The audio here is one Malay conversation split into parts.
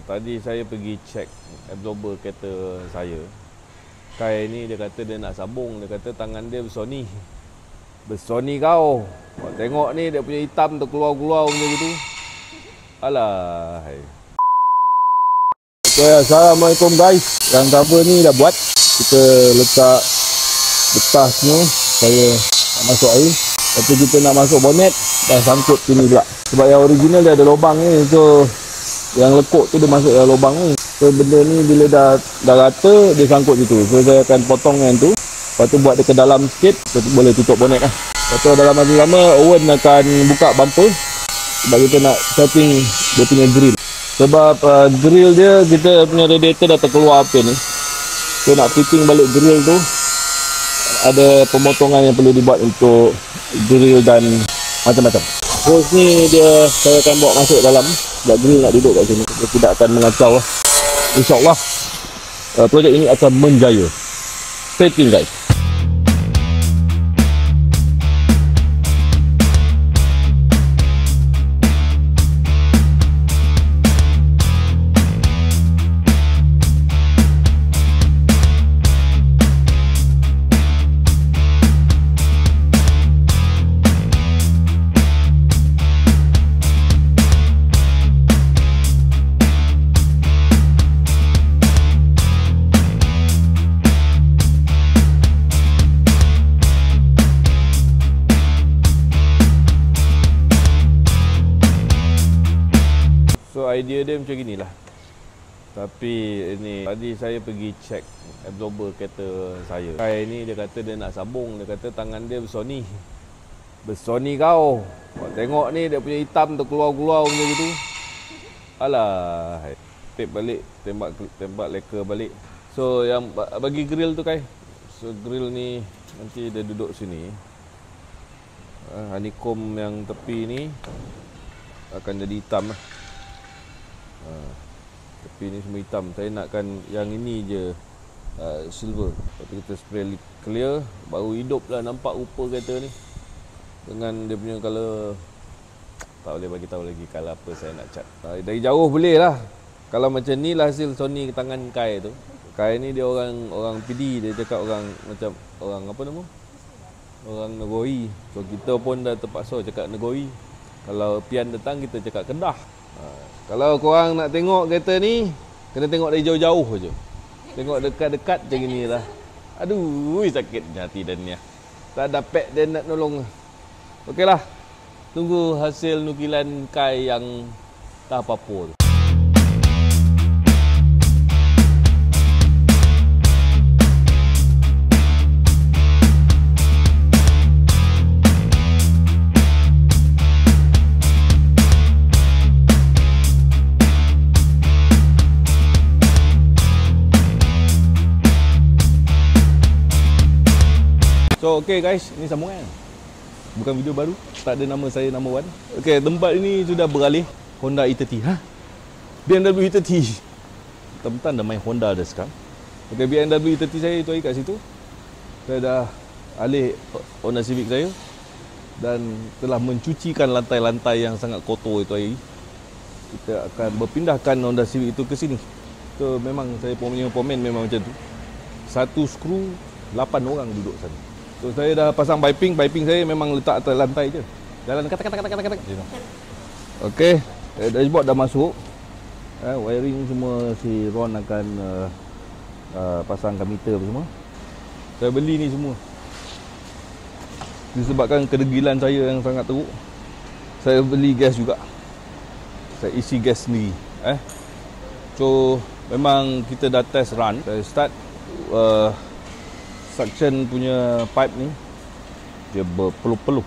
Tadi saya pergi check absorber kereta saya. Kai ni dia kata dia nak sabung. Dia kata tangan dia bersoni. Bersoni kau. Kau tengok ni dia punya hitam terkeluar-keluar macam gitu. Alah. Okay, Assalamualaikum guys. Yang cover ni dah buat. Kita letak getah semua supaya nak masuk air. Lepas tu kita nak masuk bonet, dah sangkut sini pula. Sebab yang original dia ada lubang ni. So yang lekuk tu dia masuk dalam lubang ni. So benda ni bila dah rata dia sangkut situ. So saya akan potong yang tu. Lepas tu buat dia ke dalam sikit, boleh tutup bonet lah. Lepas tu dalam masa lama Owen akan buka bumper. Sebab kita nak setting dia punya grill. Sebab grill dia, kita punya radiator dah terkeluar api ni. So nak fitting balik grill tu, ada pemotongan yang perlu dibuat untuk grill dan macam-macam. Hose ni dia saya akan bawa masuk dalam. Sebab grill nak duduk kat sini. Dia tidak akan mengacau lah. InsyaAllah projek ini akan menjaya. Stay tuned guys. So idea dia macam ginilah. Tapi ini tadi saya pergi check absorber kereta saya. Kai ni dia kata dia nak sabung. Dia kata tangan dia bersoni. Bersoni kau. Kau tengok ni dia punya hitam terkeluar-keluar macam gitu. Alah. Tape balik, tembak leka balik. So yang bagi grill tu Kai. So grill ni nanti dia duduk sini. Honeycomb yang tepi ni akan jadi hitam lah. Tepi ni semua hitam. Saya nakkan yang ini je silver. Lepas tu kita spray clear. Baru hidup lah nampak rupa kereta ni. Dengan dia punya colour. Tak boleh bagi tahu lagi colour apa saya nak cat. Dari jauh boleh lah. Kalau macam ni lah hasil Sony tangan Kai tu. Kai ni dia orang PD. Dia cakap orang macam orang apa nama? Orang Negoi. So kita pun dah terpaksa cakap Negoi. Kalau Pian datang kita cakap Kedah. Kalau korang nak tengok kereta ni, kena tengok dari jauh-jauh je. Tengok dekat-dekat macam ni lah. Aduh, sakit hati dan ni. Tak dapat dia nak nolong. Okeylah. Tunggu hasil nukilan Kai yang tak apa-apa tu. So okay guys, ini sambungan. Bukan video baru, tak ada nama saya nama Wan. Okay, tempat ini sudah beralih Honda E30. BMW E30. Teman-teman dah main Honda dah sekarang. Okay, BMW E30 saya itu kat situ. Saya dah alih Honda Civic saya dan telah mencucikan lantai-lantai yang sangat kotor itu air. Kita akan berpindahkan Honda Civic itu ke sini. So memang saya punya komen memang macam tu. Satu skru 8 orang duduk sana. So saya dah pasang piping saya memang letak atas lantai je. Jalan kata. Okey, dashboard dah masuk. Wiring semua si Ron akan pasangkan meter semua. Saya beli ni semua. Disebabkan kedegilan saya yang sangat teruk. Saya beli gas juga. Saya isi gas sendiri. So memang kita dah test run. Saya start suction punya pipe ni dia berpeluh-peluh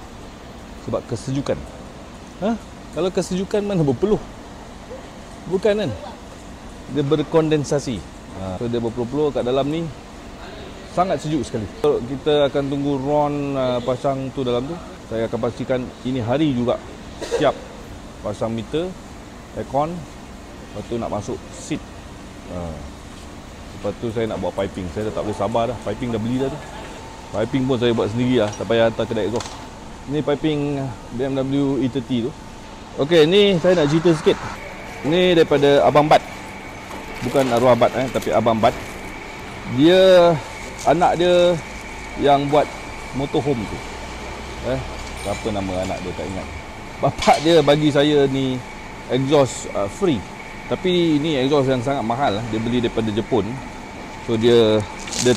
sebab kesejukan. Kalau kesejukan mana berpeluh? Bukan kan? Dia berkondensasi. So dia berpeluh-peluh kat dalam ni. Sangat sejuk sekali. So, kita akan tunggu Ron pasang tu dalam tu. Saya akan pastikan ini hari juga siap pasang meter, aircon. Lepas tu nak masuk seat. Lepas tu saya nak buat piping. Saya dah tak boleh sabar dah. Piping dah beli dah tu. Piping pun saya buat sendiri lah. Tak payah hantar kedai exhaust. Ni piping BMW E30 tu. Okey, ni saya nak cerita sikit. Ni daripada Abang Bat. bukan arwah Bat tapi Abang Bat. Dia anak dia yang buat motorhome tu. Siapa nama anak dia tak ingat. Bapak dia bagi saya ni exhaust free. Tapi ini exhaust yang sangat mahal. Dia beli daripada Jepun. So dia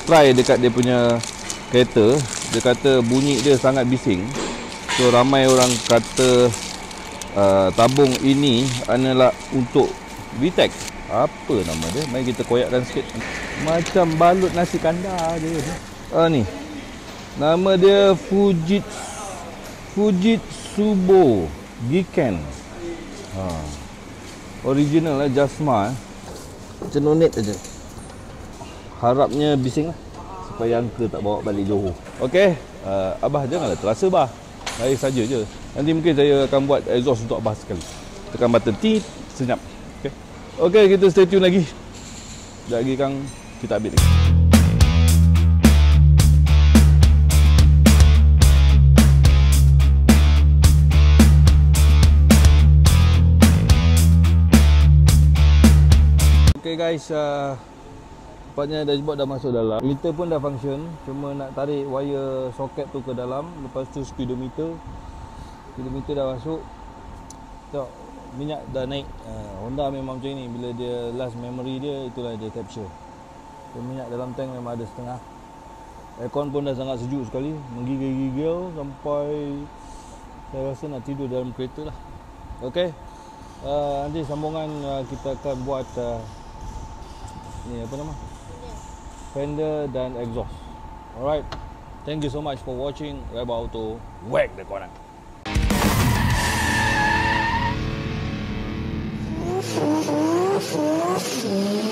try dekat dia punya kereta. Dia kata bunyi dia sangat bising. So ramai orang kata tabung ini adalah untuk VTEC. Apa nama dia? Mari kita koyakkan sikit. Macam balut nasi kandar je. Ni. Nama dia Fujitsubo Giken. Original lah, Jasma. Cenonit aja. Harapnya bising lah. Supaya angka tak bawa balik Johor. Okey. Abah janganlah terasa bah. Saya saja je. Nanti mungkin saya akan buat exhaust untuk Abah sekali. Tekan button T, senyap. Okey, kita stay tune lagi. Sekejap lagi Kang, kita update lagi. Okay guys, nampaknya dashboard dah masuk dalam. Meter pun dah function. Cuma nak tarik wire soket tu ke dalam. Lepas tu speedometer dah masuk. Tengok, minyak dah naik. Honda memang macam ni. Bila dia last memory dia, itulah dia capture. So, minyak dalam tank memang ada setengah. Aircon pun dah sangat sejuk sekali. Menggigil-gigil sampai saya rasa nak tidur dalam kereta lah. Okay, nanti sambungan kita akan buat ni apa nama? Fender dan exhaust. Alright, thank you so much for watching Rebel Auto. Whack the korang. Thank you.